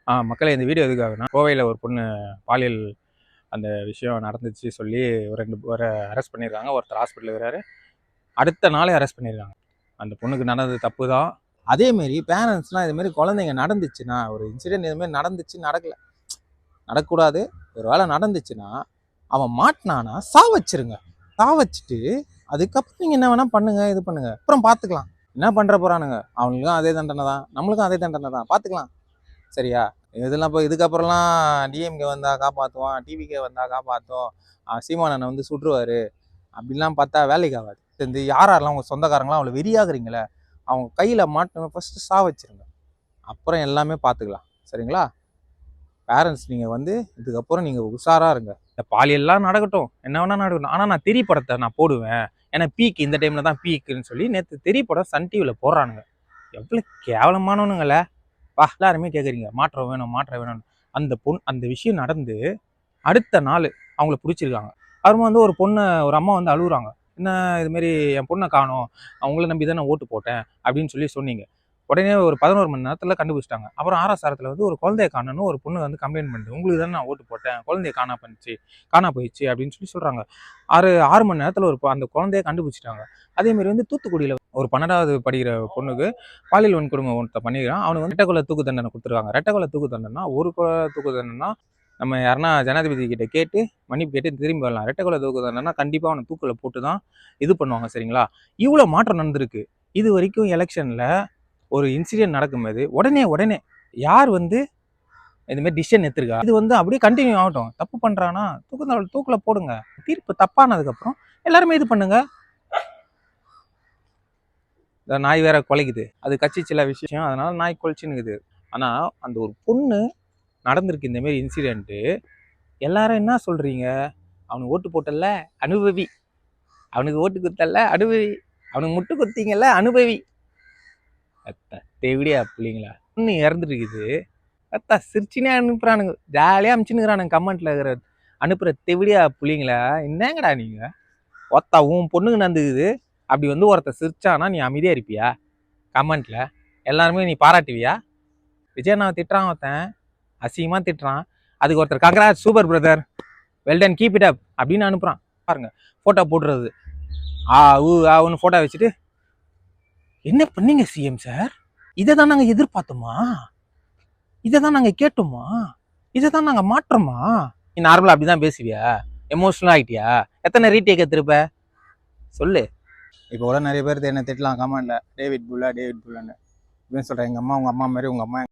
மக்களே இந்த வீடியோ எதுக்காகனா, கோவையில் ஒரு பொண்ணு பாலியல் அந்த விஷயம் நடந்துச்சு சொல்லி ஒரு 2 பேரை அரெஸ்ட் பண்ணியிருக்காங்க. ஒருத்தர் ஹாஸ்பிட்டல் இருக்கிறாரு. அடுத்த நாளே அரெஸ்ட் பண்ணியிருக்காங்க. அந்த பொண்ணுக்கு நடந்தது தப்பு தான். அதேமாரி பேரண்ட்ஸ்லாம் இதுமாரி குழந்தைங்க நடந்துச்சுன்னா, ஒரு இன்சிடென்ட் இதுமாரி நடந்துச்சு, நடக்கக்கூடாது. ஒரு வேளை நடந்துச்சுன்னா அவன் மாட்டினானா சாவச்சிருங்க. சாவச்சிட்டு அதுக்கப்புறம் நீங்கள் என்ன வேணால் பண்ணுங்க, இது பண்ணுங்க, அப்புறம் பார்த்துக்கலாம். என்ன பண்ணுற போகிறானுங்க, அவங்களுக்கும் அதே தண்டனை தான், நம்மளுக்கும் அதே தண்டனை தான், பார்த்துக்கலாம். சரியா? இதெல்லாம் இப்போ இதுக்கப்புறம்லாம் டிஎம்கே வந்தால் காப்பாற்றுவான், டிவிகே வந்தால் காப்பாற்றும், சீமானனை வந்து சுற்றுவார் அப்படிலாம் பார்த்தா வேலைக்கு ஆகாது. இந்த யாரெல்லாம் உங்கள் சொந்தக்காரங்களாம் அவ்வளோ வெறியாகிறீங்களே, அவங்க கையில் மாட்டணும், ஃபஸ்ட்டு வச்சிருங்க, அப்புறம் எல்லாமே பார்த்துக்கலாம். சரிங்களா? பேரண்ட்ஸ் நீங்கள் வந்து இதுக்கப்புறம் நீங்கள் உஷாராக இருங்க. இந்த பாலியல்லாம் நடக்கட்டும், என்ன வேணால் நடக்கட்டும், ஆனால் நான் தெரி படத்தை நான் போடுவேன். ஏன்னா பீக் இந்த டைமில் தான் பீக்குன்னு சொல்லி நேற்று தெரி படம் சன் டிவியில் போடுறானுங்க. எவ்வளோ கேவலமானவனுங்களே. எல்லாருமே கேட்குறீங்க மாற்றம் வேணும், மாற்றம் வேணும்னு. அந்த விஷயம் நடந்து அடுத்த நாள் அவங்கள பிடிச்சிருக்காங்க. அப்புறமா வந்து ஒரு அம்மா வந்து அழுகுறாங்க. என்ன இதுமாரி என் பொண்ணை காணோம், அவங்கள நம்பி தான் நான் ஓட்டு போட்டேன் அப்படின்னு சொல்லி சொன்னீங்க. உடனே ஒரு 11 மணி நேரத்தில் கண்டுபிடிச்சிட்டாங்க. அப்புறம் ஆர்எஸ்ஆரத்தில் வந்து ஒரு குழந்தைய காணோன்னு ஒரு பொண்ணு வந்து கம்ப்ளைண்ட் பண்ணுது. உங்களுக்கு தானே நான் ஓட்டு போட்டேன், குழந்தைய காணா போயிடுச்சு அப்படின்னு சொல்லி சொல்கிறாங்க. 6 மணி நேரத்தில் அந்த குழந்தைய கண்டுபிடிச்சிட்டாங்க. அதேமாரி வந்து தூத்துக்குடியில் ஒரு 12வது படிக்கிற பொண்ணுக்கு பாலியல் வன்கொடுமை ஒருத்த பண்ணிக்கிறான். அவனுக்கு வந்து ரெட்டை கொலை தூக்கு தண்டனை கொடுத்துருக்காங்க. ரெட்டை கொலை தூக்கு தண்டனைனா ஒரு தூக்கு தண்டனைனா நம்ம யாருன்னா ஜனாதிபதி கிட்ட கேட்டு மன்னிப்பு கேட்டு திரும்பி வரலாம். ரெட்டை கொலை தூக்கு தண்டனைனா கண்டிப்பாக அவனை தூக்கில் போட்டு தான் இது பண்ணுவாங்க. சரிங்களா? இவ்வளோ மாற்றம் நடந்திருக்கு. இது வரைக்கும் எலெக்ஷனில் ஒரு இன்சிடென்ட் நடக்கும்போது உடனே யார் வந்து இதுமாரி டிசிஷன் எடுத்துருக்கா, இது வந்து அப்படியே கண்டினியூ ஆகட்டும். தப்பு பண்ணுறான்னா தூக்கில் போடுங்க. தீர்ப்பு தப்பானதுக்கப்புறம் எல்லாருமே இது பண்ணுங்க. நாய் வேற குலைக்குது, அது கட்சி சில விஷயம், அதனால நாய் குலைச்சுன்னுக்குது. ஆனால் அந்த ஒரு பொண்ணு நடந்திருக்கு இந்த மாதிரி இன்சிடென்ட்டு. எல்லாரும் என்ன சொல்றீங்க, அவனுக்கு ஓட்டு போட்டல அனுபவி, அவனுக்கு ஓட்டு குத்தல அனுபவி, அவனுக்கு முட்டு குத்திங்கல்ல அனுபவி. தேவிடியா பிள்ளைங்களா, பொண்ணு இறந்துட்டு இருக்குது. சிரிச்சினே அனுப்புறானுங்க, ஜாலியாக அனுப்பிச்சுன்னுக்குறானுங்க. கமெண்ட்ல இருக்கிற அனுப்புற தெவிடியா பிள்ளைங்களா, என்னங்கடா நீங்க உன் பொண்ணுக்கு நடந்துக்குது, அப்படி வந்து ஒருத்தர் சிரிச்சானா நீ அமைதியா இருப்பியா? கமெண்ட்ல எல்லாருமே நீ பாராட்டுவியா? விஜயண்ணா திட்டுறான், ஒருத்தன் அசிங்கமா திட்டுறான், அதுக்கு ஒருத்தர் congrats super brother, well done keep it up அப்படின்னு அனுப்புறான். பாருங்க போட்டோ போடுறது, ஒன்று போட்டோ வச்சுட்டு என்ன பண்ணீங்க சிஎம் சார், இதை தான் நாங்கள் எதிர்பார்த்தோமா, இதை தான் நாங்கள் கேட்டோமா, இதை தான் நாங்கள் மாற்றோமா? நீ நார்மலாக அப்படிதான் பேசுவியா? எமோஷனல் ஆகிட்டியா? எத்தனை ரீடேக் எடுத்திருப்ப சொல்லு. இப்போ கூட நிறைய பேர் என்ன திட்டலாம் கமெண்ட்ல, டேவிட் புல்லான்னு இப்படின்னு சொல்கிறேன். எங்கள் அம்மா உங்கள் அம்மா மாதிரி, உங்கள் அம்மா